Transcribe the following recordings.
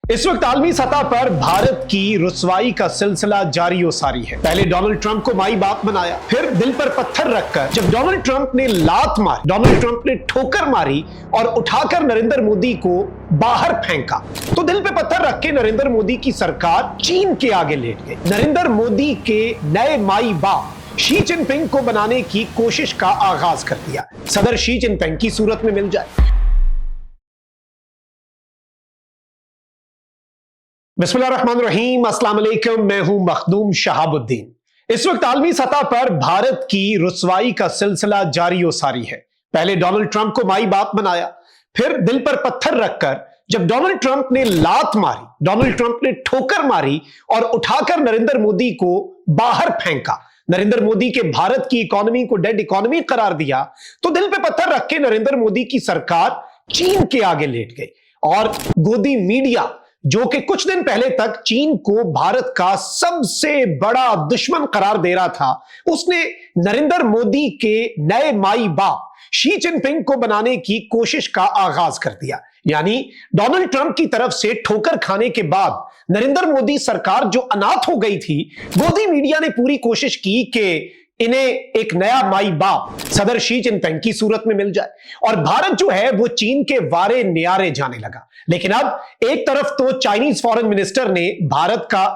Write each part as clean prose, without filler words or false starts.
इस वक्त आलमी सतह पर भारत की रुसवाई का सिलसिला जारी व सारी है। पहले डोनाल्ड ट्रंप को माई बाप बनाया, फिर दिल पर पत्थर रखकर जब डोनाल्ड ट्रंप ने लात मारी, डोनाल्ड ट्रंप ने ठोकर मारी और उठाकर नरेंद्र मोदी को बाहर फेंका, तो दिल पे पत्थर रख के नरेंद्र मोदी की सरकार चीन के आगे लेट गई। नरेंद्र मोदी के नए माई बाप शी जिनपिंग को बनाने की कोशिश का आगाज कर दिया। सदर शी जिनपिंग की सूरत में मिल जाए। बिस्मिल्लाहिर्रहमानिर्रहीम, अस्सलाम वालेकुम। मैं हूं मखदूम शहाबुद्दीन। इस वक्त आलमी सतह पर भारत की रुसवाई का सिलसिला जारी व सारी है। पहले डोनाल्ड ट्रंप को माई बाप बनाया, फिर दिल पर पत्थर रखकर जब डोनाल्ड ट्रंप ने लात मारी, डोनाल्ड ट्रंप ने ठोकर मारी और उठाकर नरेंद्र मोदी को बाहर फेंका, नरेंद्र मोदी के भारत की इकोनॉमी को डेड इकोनॉमी करार दिया, तो दिल पे पत्थर रख के नरेंद्र मोदी की सरकार चीन के आगे लेट गई। और गोदी मीडिया, जो कि कुछ दिन पहले तक चीन को भारत का सबसे बड़ा दुश्मन करार दे रहा था, उसने नरेंद्र मोदी के नए माई बाप शी जिनपिंग को बनाने की कोशिश का आगाज कर दिया। यानी डोनाल्ड ट्रंप की तरफ से ठोकर खाने के बाद नरेंद्र मोदी सरकार जो अनाथ हो गई थी, गोदी मीडिया ने पूरी कोशिश की कि इन्हें एक नया माई बाप सदर शी जिनपिंग की सूरत में मिल जाए और भारत जो है वो चीन के वारे न्यारे जाने लगा। लेकिन अब एक तरफ तो चाइनीज फॉरेन मिनिस्टर ने भारत का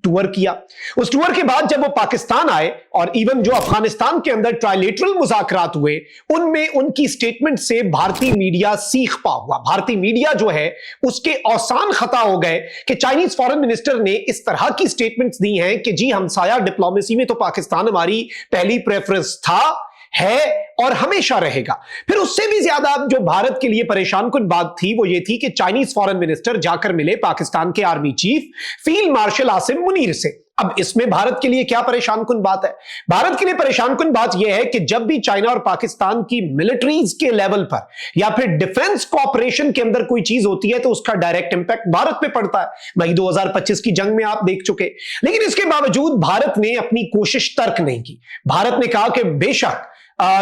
टूर किया, उस टूर के बाद जब वो पाकिस्तान आए और इवन जो अफगानिस्तान के अंदर ट्राइलेटरल मुज़ाकरात हुए, उनमें उनकी स्टेटमेंट से भारतीय मीडिया सीख पा हुआ। भारतीय मीडिया जो है उसके औसान खता हो गए कि चाइनीज फॉरेन मिनिस्टर ने इस तरह की स्टेटमेंट्स दी हैं कि जी हमसाया डिप्लोमेसी में तो पाकिस्तान हमारी पहली प्रेफरेंस था, है और हमेशा रहेगा। फिर उससे भी ज्यादा जो भारत के लिए परेशान कुन बात थी वो ये थी कि चाइनीज फॉरेन मिनिस्टर जाकर मिले पाकिस्तान के army chief field marshal Asim Munir से। अब इसमें भारत के लिए क्या परेशान कुन बात है? भारत के लिए परेशान कुन बात यह है कि जब भी चाइना और पाकिस्तान की मिलिट्रीज के लेवल पर या फिर डिफेंस कॉपरेशन के अंदर कोई चीज होती है तो उसका डायरेक्ट इंपैक्ट भारत पे पड़ता है। मई 2025 की जंग में आप देख चुके। लेकिन इसके बावजूद भारत ने अपनी कोशिश तर्क नहीं की। भारत ने कहा कि बेशक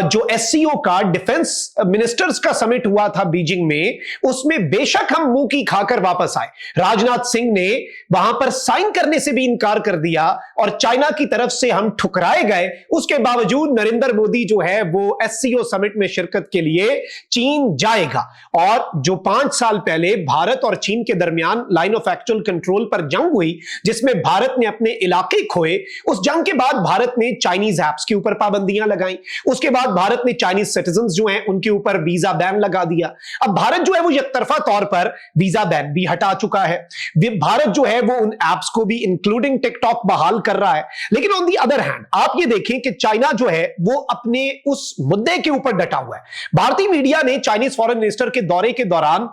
जो एससीओ का डिफेंस मिनिस्टर्स का समिट हुआ था बीजिंग में, उसमें बेशक हम मुंह की खाकर वापस आए। राजनाथ सिंह ने वहां पर साइन करने से भी इनकार कर दिया और चाइना की तरफ से हम ठुकराए गए। उसके बावजूद नरेंद्र मोदी जो है वो एससीओ समिट में शिरकत के लिए चीन जाएगा। और जो 5 साल पहले भारत और चीन के दरमियान लाइन ऑफ एक्चुअल कंट्रोल पर जंग हुई, जिसमें भारत ने अपने इलाके खोए, उस जंग के बाद भारत ने चाइनीज ऐप्स के ऊपर पाबंदियां लगाई। उसके बाद भारत ने चाइनीज सिटीजन्स जो हैं उनके ऊपर वीजा बैन लगा दिया। अब भारत जो है वो एकतरफा तौर पर वीजा बैन भी हटा चुका है। भारत जो है वो उन एप्स को भी इंक्लूडिंग टिकटॉक बहाल कर रहा है। लेकिन ऑन दी अदर हैंड आप ये देखें कि चाइना जो है वो अपने उस मुद्दे के ऊपर डटा हुआ है। भारतीय मीडिया ने चाइनीज फॉरेन मिनिस्टर के दौरे के दौरान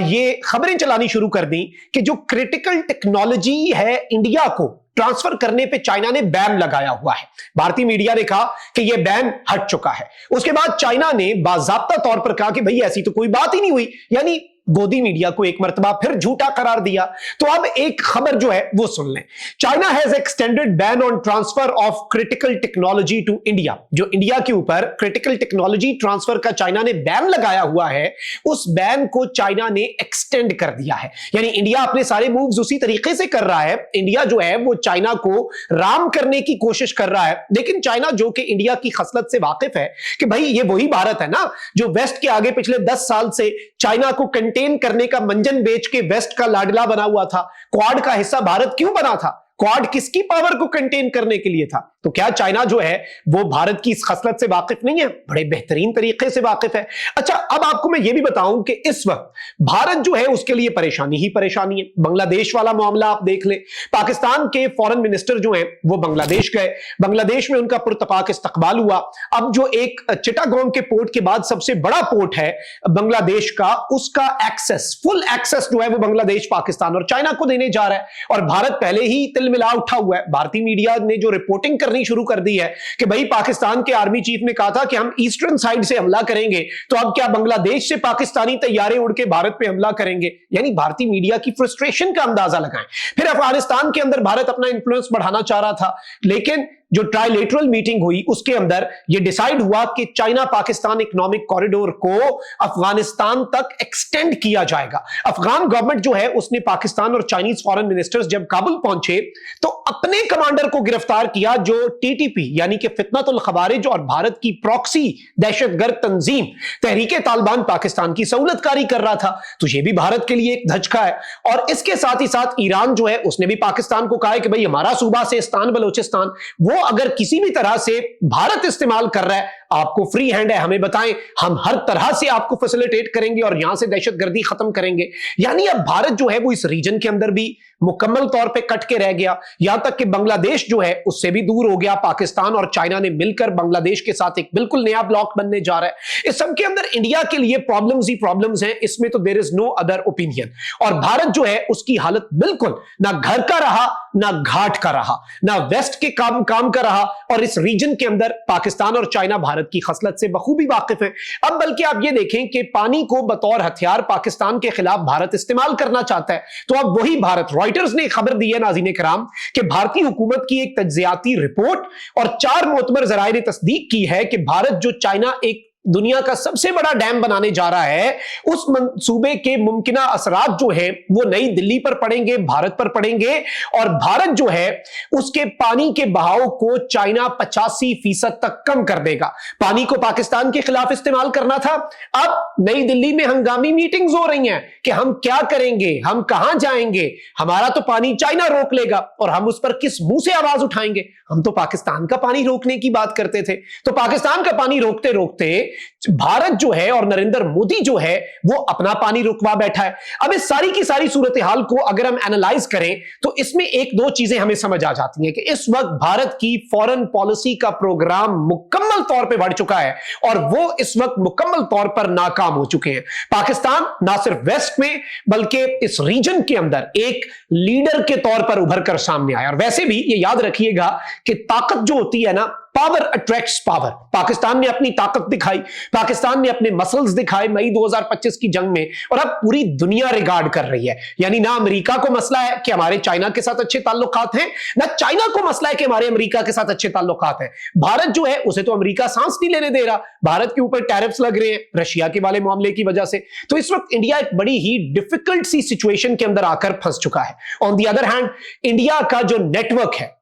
ये खबरें चलानी शुरू कर दी कि जो क्रिटिकल टेक्नोलॉजी है इंडिया को ट्रांसफर करने पे चाइना ने बैन लगाया हुआ है। भारतीय मीडिया ने कहा कि यह बैन हट चुका है। उसके बाद चाइना ने बाज़ाब्ता तौर पर कहा कि भाई ऐसी तो कोई बात ही नहीं हुई, यानी गोदी मीडिया को एक मर्तबा फिर झूठा करार दिया। तो अब एक खबर जो है वो सुन लें। China has extended ban on transfer of critical technology to India. जो इंडिया के ऊपर क्रिटिकल टेक्नोलॉजी ट्रांसफर का चाइना ने बैन लगाया हुआ है, उस बैन को चाइना ने एक्सटेंड कर दिया है। यानी इंडिया अपने सारे मूव्स उसी तरीके से कर रहा है। इंडिया जो है वो चाइना को राम करने की कोशिश कर रहा है। लेकिन चाइना जो कि इंडिया की खसलत से वाकिफ है कि भाई ये वही भारत है ना जो वेस्ट के आगे पिछले 10 साल से चाइना को करने का मंजन बेच के वेस्ट का लाडला बना हुआ था। क्वाड का हिस्सा भारत क्यों बना था? क्वाड किसकी पावर को कंटेन करने के लिए था? तो क्या चाइना जो है वो भारत की इस खसलत से वाकिफ नहीं है? बड़े बेहतरीन तरीके से वाकिफ है। अच्छा, अब आपको मैं ये भी बताऊं कि इस वक्त भारत जो है उसके लिए परेशानी ही परेशानी है। बांग्लादेश वाला मामला आप देख लें। पाकिस्तान के फॉरेन मिनिस्टर जो हैं वो बांग्लादेश गए, बांग्लादेश में उनका पुरतपाक इस्तकबाल हुआ। अब जो एक चिटागोंग के पोर्ट के बाद सबसे बड़ा पोर्ट है बांग्लादेश का, उसका एक्सेस, फुल एक्सेस जो है वो बांग्लादेश, पाकिस्तान और चाइना को देने जा रहा है। और भारत पहले ही तिल मिला उठा हुआ है। भारतीय मीडिया ने जो रिपोर्टिंग करनी शुरू कर दी है कि भाई पाकिस्तान के आर्मी चीफ ने कहा था कि हम ईस्टर्न साइड से हमला करेंगे, तो अब क्या बांग्लादेश से पाकिस्तानी तैयारे उड़ के भारत पे हमला करेंगे? यानी भारतीय मीडिया की फ्रस्ट्रेशन का अंदाजा लगाएं। फिर अफगानिस्तान के अंदर भारत अपना इंफ्लुएंस बढ़ाना चाह रहा था, लेकिन जो ट्राइलेटरल मीटिंग हुई उसके अंदर यह डिसाइड हुआ कि चाइना पाकिस्तान इकोनॉमिक कॉरिडोर को अफगानिस्तान तक एक्सटेंड किया जाएगा। अफगान गवर्नमेंट जो है उसने पाकिस्तान और चाइनीज फॉरेन मिनिस्टर्स जब काबुल पहुंचे तो अपने कमांडर को गिरफ्तार किया जो टीटीपी यानी कि फितनतुल खवारिज और भारत की प्रॉक्सी दहशतगर्द तंजीम तहरीके तालिबान पाकिस्तान की सहूलतकारी कर रहा था। तो यह भी भारत के लिए एक धचका है। और इसके साथ ही साथ ईरान जो है उसने भी पाकिस्तान को कहा है कि भाई हमारा सूबा सिस्तान बलोचिस्तान वो अगर किसी भी तरह से भारत इस्तेमाल कर रहा है, आपको फ्री हैंड है, हमें बताएं, हम हर तरह से आपको फैसिलिटेट करेंगे और यहां से दहशतगर्दी खत्म करेंगे। यानी अब भारत जो है वो इस रीजन के अंदर भी मुकम्मल तौर पे कट के रह गया। यहां तक कि बांग्लादेश जो है उससे भी दूर हो गया। पाकिस्तान और चाइना ने मिलकर बांग्लादेश के साथ एक बिल्कुल नया ब्लॉक बनने जा रहा है। इस सब के अंदर इंडिया के लिए प्रॉब्लम्स ही प्रॉब्लम्स हैं, इसमें तो there is no other opinion. और भारत जो है उसकी हालत बिल्कुल ना घर का रहा, ना घाट का रहा, ना वेस्ट के काम का रहा। और इस रीजन के अंदर पाकिस्तान और चाइना भारत की खसलत से बखूबी वाकिफ है। अब बल्कि आप ये देखें कि पानी को बतौर हथियार पाकिस्तान के खिलाफ भारत इस्तेमाल करना चाहता है। तो अब वही भारत, रॉयटर्स ने खबर दी है नाज़रीन किराम कि भारतीय हुकूमत की एक तज्जियाती रिपोर्ट और 4 मोतबर जराए ने तस्दीक की है कि भारत जो चाइना एक दुनिया का सबसे बड़ा डैम बनाने जा रहा है, उस मंसूबे के मुमकिना असरात जो है वो नई दिल्ली पर पड़ेंगे, भारत पर पड़ेंगे। और भारत जो है उसके पानी के बहाव को चाइना 85% तक कम कर देगा। पानी को पाकिस्तान के खिलाफ इस्तेमाल करना था। अब नई दिल्ली में हंगामी मीटिंग्स हो रही हैं कि हम क्या करेंगे, हम कहां जाएंगे, हमारा तो पानी चाइना रोक लेगा और हम उस पर किस मुंह से आवाज उठाएंगे। हम तो पाकिस्तान का पानी रोकने की बात करते थे। तो पाकिस्तान का पानी रोकते रोकते भारत जो है और नरेंद्र मोदी जो है वो अपना पानी रुकवा बैठा है। अब इस सारी की सारी सूरत हाल को अगर हम एनालाइज करें तो इसमें एक दो चीजें हमें समझ आ जाती हैं कि इस वक्त भारत की फॉरेन पॉलिसी का प्रोग्राम मुकम्मल तौर पे बढ़ चुका है और वो इस वक्त मुकम्मल तौर पर नाकाम हो चुके हैं। पाकिस्तान ना सिर्फ वेस्ट में बल्कि इस रीजन के अंदर एक लीडर के तौर पर उभर कर सामने आया। और वैसे भी ये याद रखिएगा कि ताकत जो होती है ना, पावर अट्रैक्ट्स पावर। पाकिस्तान ने अपनी ताकत दिखाई, पाकिस्तान ने अपने मसल्स दिखाए मई 2025 की जंग में और अब पूरी दुनिया रिगार्ड कर रही है। यानी ना अमेरिका को मसला है कि हमारे चाइना के साथ अच्छे ताल्लुकात हैं, ना चाइना को मसला है कि हमारे अमेरिका के साथ अच्छे ताल्लुकात हैं। भारत जो है उसे तो अमेरिका सांस नहीं लेने दे रहा, भारत के ऊपर टैरिफ्स लग रहे हैं रशिया के वाले मामले की वजह से। तो इस वक्त इंडिया एक बड़ी ही डिफिकल्ट सी सिचुएशन के अंदर आकर फंस चुका है। On the other hand India का जो नेटवर्क है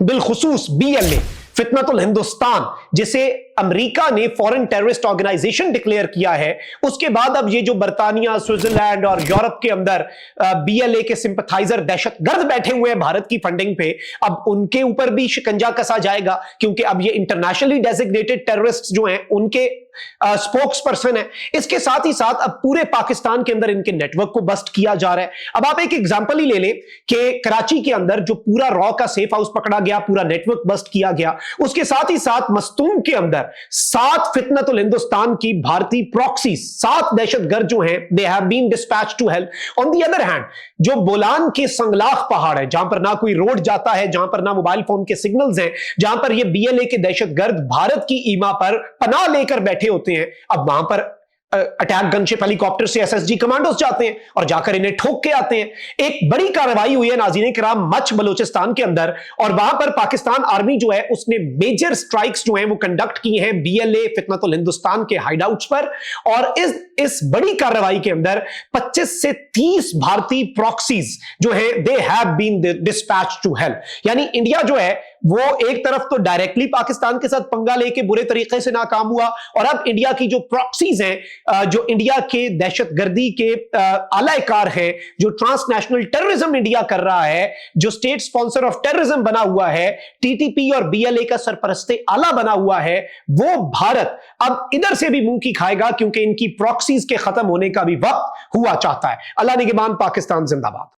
बिलखुसूस BLA फितनतुल हिंदुस्तान, जिसे अमेरिका ने फॉरेन टेररिस्ट ऑर्गेनाइजेशन डिक्लेयर किया है, उसके बाद अब ये जो बर्तानिया, स्विट्जरलैंड और यूरोप के अंदर BLA के सिंपथाइजर दहशतगर्द बैठे हुए हैं भारत की फंडिंग पे, अब उनके ऊपर भी शिकंजा कसा जाएगा क्योंकि अब ये इंटरनेशनली डेजिग्नेटेड टेररिस्ट जो हैं उनके स्पोक्स पर्सन है। इसके साथ ही साथ अब पूरे पाकिस्तान के अंदर इनके नेटवर्क को बस्ट किया जा रहा है। अब आप एक एग्जांपल ही ले लें कि कराची के अंदर जो पूरा रॉ का सेफ हाउस पकड़ा गया, पूरा नेटवर्क बस्ट किया गया, उसके साथ ही साथ मस्तूम के अंदर 7 फितनतुल हिंदुस्तान की भारतीय प्रॉक्सी, 7 दहशतगर्द जो हैं they have been dispatch to help. On the other hand जो बोलान के संगलाख पहाड़ है, जहां पर ना कोई रोड जाता है, जहां पर ना मोबाइल फोन के सिग्नल्स हैं, जहां पर ये BLA के दहशतगर्द भारत की ईमा पर पनाह लेकर बैठे होते हैं, अब वहां पर अटैक गनशिप हेलीकॉप्टर से SSG कमांडोज जाते हैं और जाकर इन्हें ठोक के आते हैं। एक बड़ी कार्रवाई हुई है नाज़रीन किराम मच बलोचिस्तान के अंदर और वहां पर पाकिस्तान आर्मी जो है उसने मेजर स्ट्राइक्स जो हैं वो कंडक्ट की हैं BLA फितनतुल हिंदुस्तान के हाइडआउट्स पर। और इस बड़ी कार्रवाई के अंदर 25 से 30 भारतीय प्रॉक्सीज जो है they have been dispatch to help. यानी इंडिया जो है वो एक तरफ तो डायरेक्टली पाकिस्तान के साथ पंगा लेके बुरे तरीके से नाकाम हुआ और अब इंडिया की जो प्रॉक्सीज हैं, जो इंडिया के दहशतगर्दी के आलाकार है, जो ट्रांसनेशनल टेररिज्म इंडिया कर रहा है, जो स्टेट स्पॉन्सर ऑफ टेररिज्म बना हुआ है, TTP और BLA का सरपरस्ते आला बना हुआ है, वो भारत अब इधर से भी मुंह की खाएगा क्योंकि इनकी प्रॉक्सीज के खत्म होने का भी वक्त हुआ चाहता है। अल्लाह निगहबान, पाकिस्तान जिंदाबाद।